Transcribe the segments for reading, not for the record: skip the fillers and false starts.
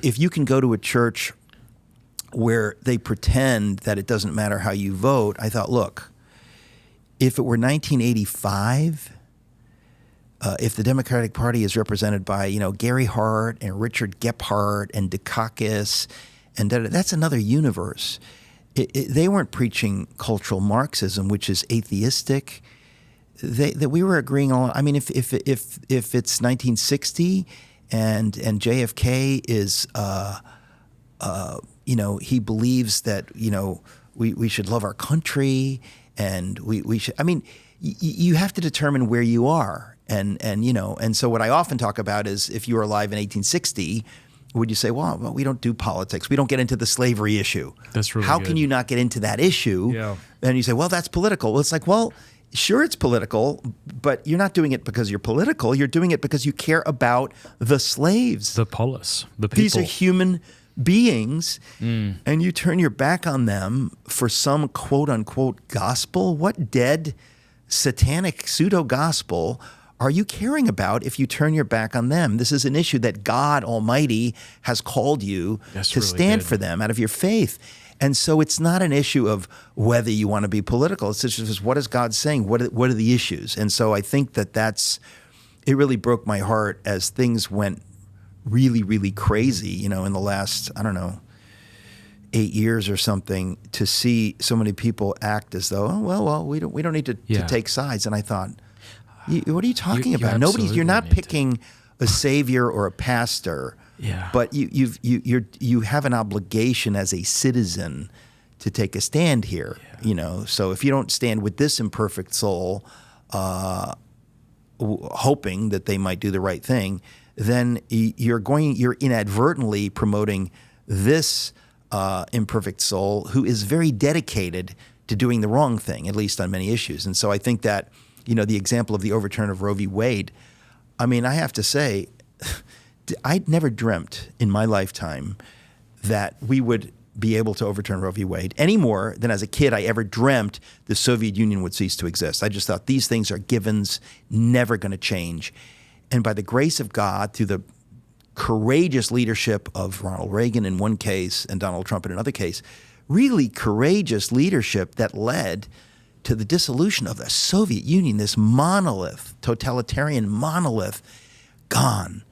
If you can go to a church where they pretend that it doesn't matter how you vote, I thought, look, if it were 1985, if the Democratic Party is represented by, Gary Hart and Richard Gephardt and Dukakis, and that's another universe. They weren't preaching cultural Marxism, which is atheistic. That we were agreeing on. I mean, if it's 1960 and JFK is, he believes that we should love our country and we should. I mean, you have to determine where you are, and so what I often talk about is if you were alive in 1860. Would you say, well, we don't do politics. We don't get into the slavery issue. That's really How good. can you not get into that issue? Yeah. And you say, well, that's political. Well, it's like, well, sure, it's political, but you're not doing it because you're political. You're doing it because you care about the slaves. The polis, the people. These are human beings, and you turn your back on them for some quote-unquote gospel. What dead, satanic pseudo-gospel are you caring about if you turn your back on them? This is an issue that God Almighty has called you That's to really stand good. for them out of your faith. And so it's not an issue of whether you want to be political. It's just what is God saying? What are the issues? And so I think it really broke my heart as things went really, really crazy, in the last, 8 years or something, to see so many people act as though, oh, well, we don't need to take sides. And I thought, what are you talking about? You're not picking a savior or a pastor, but you have an obligation as a citizen to take a stand here. So if you don't stand with this imperfect soul, hoping that they might do the right thing, then you're inadvertently promoting this imperfect soul who is very dedicated to doing the wrong thing, at least on many issues. And so I think that the example of the overturn of Roe v. Wade, I mean, I have to say, I'd never dreamt in my lifetime that we would be able to overturn Roe v. Wade any more than as a kid I ever dreamt the Soviet Union would cease to exist. I just thought these things are givens, never going to change. And by the grace of God, through the courageous leadership of Ronald Reagan in one case and Donald Trump in another case, really courageous leadership that led to the dissolution of the Soviet Union, this monolith, totalitarian monolith, gone.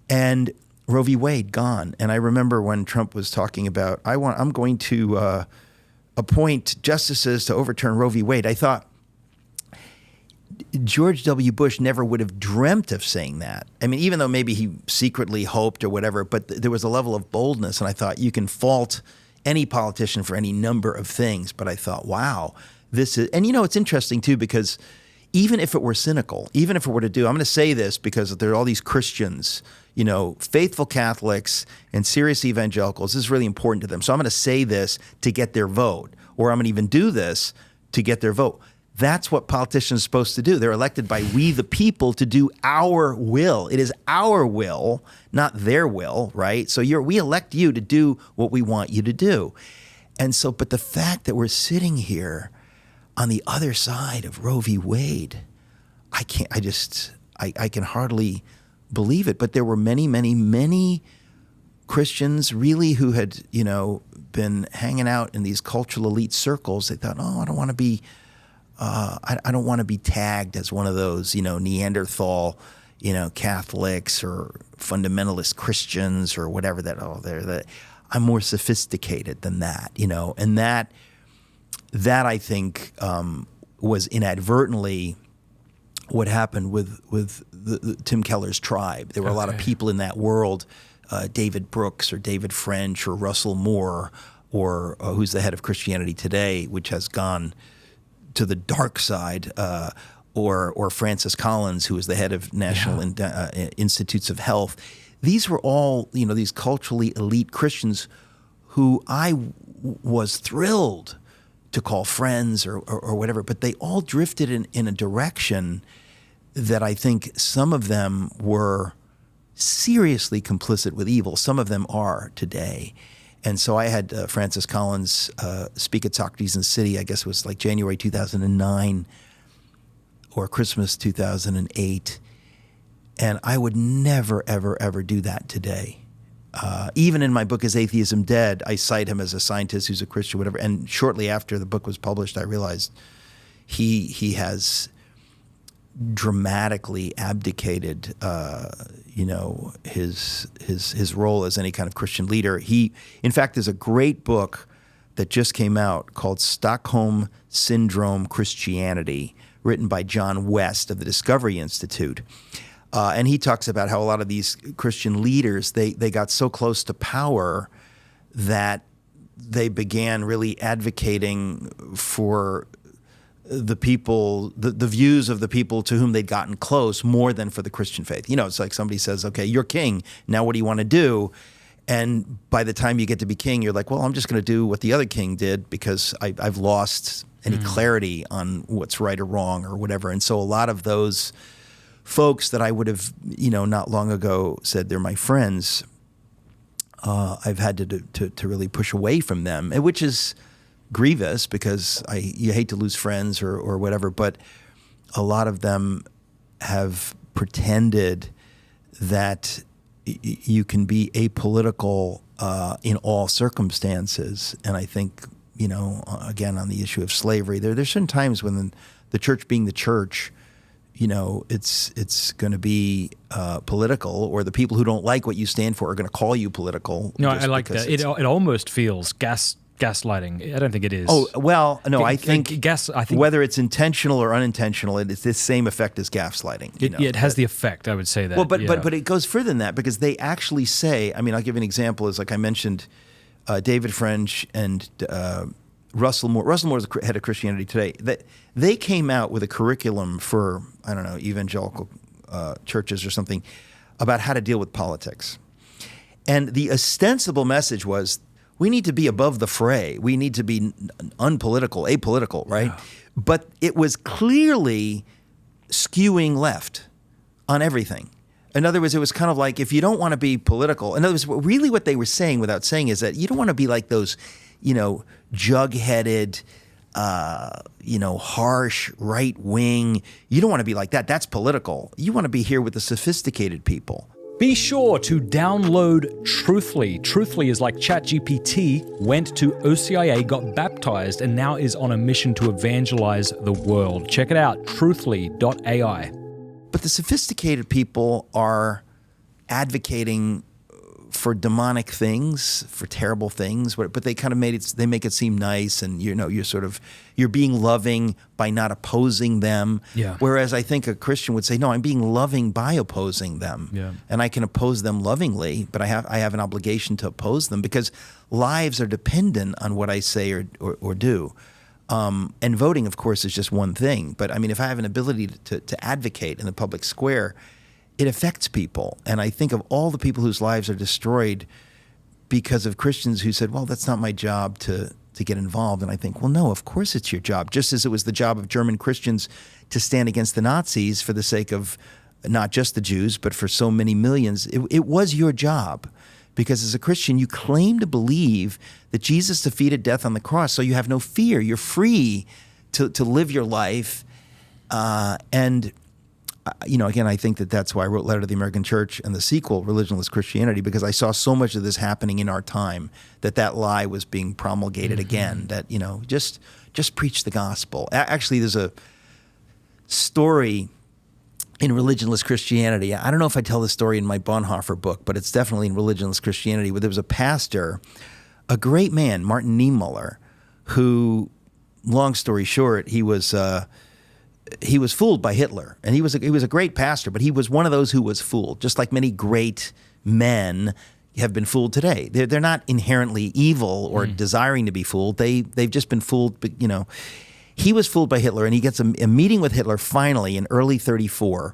And Roe v. Wade, gone. And I remember when Trump was talking about, I'm going to appoint justices to overturn Roe v. Wade. I thought George W. Bush never would have dreamt of saying that. I mean, even though maybe he secretly hoped or whatever, but there was a level of boldness. And I thought you can fault any politician for any number of things. But I thought, wow. This is, and it's interesting too, because even if it were cynical, even if it were to do, I'm going to say this because there are all these Christians, faithful Catholics and serious evangelicals. This is really important to them. So I'm going to say this to get their vote, or I'm going to even do this to get their vote. That's what politicians are supposed to do. They're elected by we the people to do our will. It is our will, not their will, right? So we elect you to do what we want you to do. And so, but the fact that we're sitting here on the other side of Roe v. Wade, I can hardly believe it. But there were many, many, many Christians really who had, been hanging out in these cultural elite circles. They thought, I don't want to be, I don't want to be tagged as one of those, Neanderthal, Catholics or fundamentalist Christians or whatever that I'm more sophisticated than that, and that I think was inadvertently what happened with the Tim Keller's tribe. There were a lot of people in that world, David Brooks or David French or Russell Moore, or who's the head of Christianity Today, which has gone to the dark side, or Francis Collins, who is the head of National Institutes of Health. These were all, these culturally elite Christians who I was thrilled to call friends or whatever, but they all drifted in a direction that I think some of them were seriously complicit with evil. Some of them are today. And so I had Francis Collins speak at Socrates in the City, I guess it was like January 2009 or Christmas 2008. And I would never, ever, ever do that today. Even in my book, Is Atheism Dead?, I cite him as a scientist who's a Christian, whatever. And shortly after the book was published, I realized he has dramatically abdicated, his role as any kind of Christian leader. In fact, there's a great book that just came out called Stockholm Syndrome Christianity, written by John West of the Discovery Institute. And he talks about how a lot of these Christian leaders, they got so close to power that they began really advocating for the people, the views of the people to whom they'd gotten close more than for the Christian faith. It's like somebody says, okay, you're king, now what do you want to do? And by the time you get to be king, you're like, well, I'm just going to do what the other king did because I've lost any clarity on what's right or wrong or whatever. And so a lot of those folks that I would have, not long ago said they're my friends, I've had to really push away from them, which is grievous because you hate to lose friends or whatever. But a lot of them have pretended that you can be apolitical in all circumstances. And I think, again, on the issue of slavery, there's certain times when the church being the church, it's going to be political, or the people who don't like what you stand for are going to call you political. No, I like that. It almost feels gaslighting. I don't think it is. Oh, well, no, I think whether it's intentional or unintentional, it's the same effect as gaslighting. It has the effect, I would say that. Well, but it goes further than that, because they actually say, I'll give you an example, is like I mentioned David French and Russell Moore. Russell Moore is the head of Christianity Today. That they came out with a curriculum for, evangelical churches or something about how to deal with politics. And the ostensible message was, we need to be above the fray. We need to be unpolitical, apolitical, right? Yeah. But it was clearly skewing left on everything. In other words, it was kind of like, if you don't want to be political, in other words, really what they were saying without saying is that you don't want to be like those, jug-headed, harsh right wing. You don't want to be like that. That's political. You want to be here with the sophisticated people. Be sure to download Truthly. Truthly is like ChatGPT, went to OCIA, got baptized, and now is on a mission to evangelize the world. Check it out, truthly.ai. But the sophisticated people are advocating for demonic things, for terrible things, but they kind of make it seem nice, and you're being loving by not opposing them. Yeah. Whereas I think a Christian would say, no, I'm being loving by opposing them. Yeah. And I can oppose them lovingly, but I have an obligation to oppose them because lives are dependent on what I say or do. And voting, of course, is just one thing. But if I have an ability to advocate in the public square, it affects people. And I think of all the people whose lives are destroyed because of Christians who said, well, that's not my job to get involved. And I think, well, no, of course it's your job. Just as it was the job of German Christians to stand against the Nazis for the sake of not just the Jews, but for so many millions. It was your job. Because as a Christian, you claim to believe that Jesus defeated death on the cross, so you have no fear. You're free to live your life. Again, I think that's why I wrote Letter to the American Church and the sequel, Religionless Christianity, because I saw so much of this happening in our time, that lie was being promulgated again, that, just preach the gospel. Actually, there's a story in Religionless Christianity. I don't know if I tell this story in my Bonhoeffer book, but it's definitely in Religionless Christianity, where there was a pastor, a great man, Martin Niemöller, who, long story short, he was fooled by Hitler, and he was a great pastor, but he was one of those who was fooled, just like many great men have been fooled today. They're not inherently evil or desiring to be fooled. They've just been fooled. But, he was fooled by Hitler, and he gets a meeting with Hitler finally in early 1934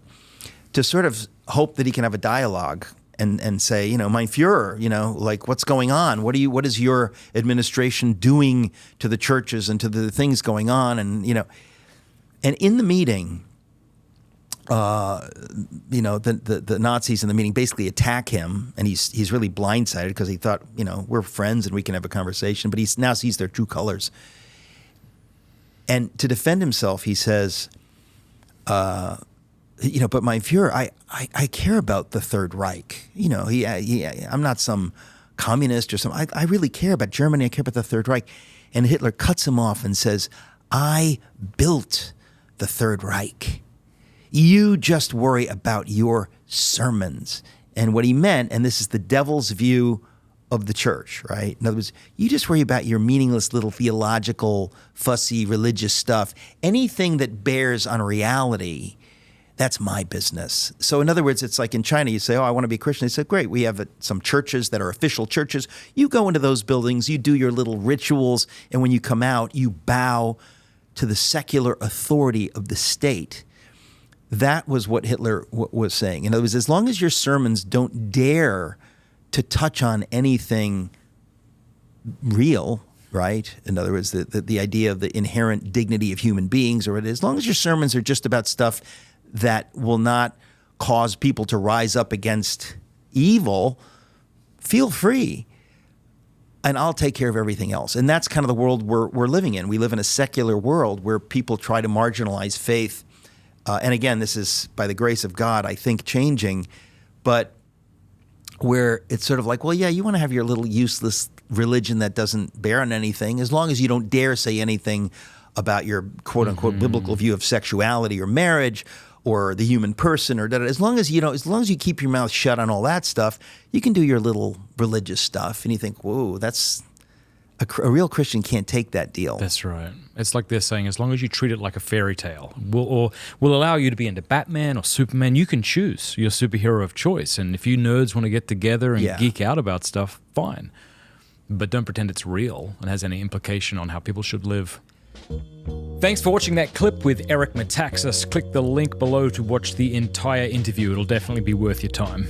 to sort of hope that he can have a dialogue and say, mein Führer, like, what's going on? What is your administration doing to the churches and to the things going on? And And in the meeting, the Nazis in the meeting basically attack him, and he's really blindsided because he thought, we're friends and we can have a conversation, but he now sees their true colors. And to defend himself, he says, but my Führer, I care about the Third Reich. I'm not some communist or something. I really care about Germany. I care about the Third Reich. And Hitler cuts him off and says, I built the Third Reich. You just worry about your sermons. And what he meant, and this is the devil's view of the church, right? In other words, you just worry about your meaningless little theological, fussy, religious stuff. Anything that bears on reality, that's my business. So in other words, it's like in China, you say, I want to be a Christian. They say, great, we have some churches that are official churches. You go into those buildings, you do your little rituals, and when you come out, you bow to the secular authority of the state. That was what Hitler was saying. In other words, as long as your sermons don't dare to touch on anything real, right? In other words, the idea of the inherent dignity of human beings, or as long as your sermons are just about stuff that will not cause people to rise up against evil, feel free. And I'll take care of everything else. And that's kind of the world we're living in. We live in a secular world where people try to marginalize faith. And again, this is by the grace of God, I think, changing. But where it's sort of like, well, yeah, you want to have your little useless religion that doesn't bear on anything, as long as you don't dare say anything about your quote-unquote biblical view of sexuality or marriage or the human person, or as long as you keep your mouth shut on all that stuff, you can do your little religious stuff. And you think, whoa, that's a real Christian can't take that deal. That's right. It's like they're saying, as long as you treat it like a fairy tale, we'll allow you to be into Batman or Superman. You can choose your superhero of choice. And if you nerds want to get together and geek out about stuff, fine. But don't pretend it's real and has any implication on how people should live. Thanks for watching that clip with Eric Metaxas. Click the link below to watch the entire interview. It'll definitely be worth your time.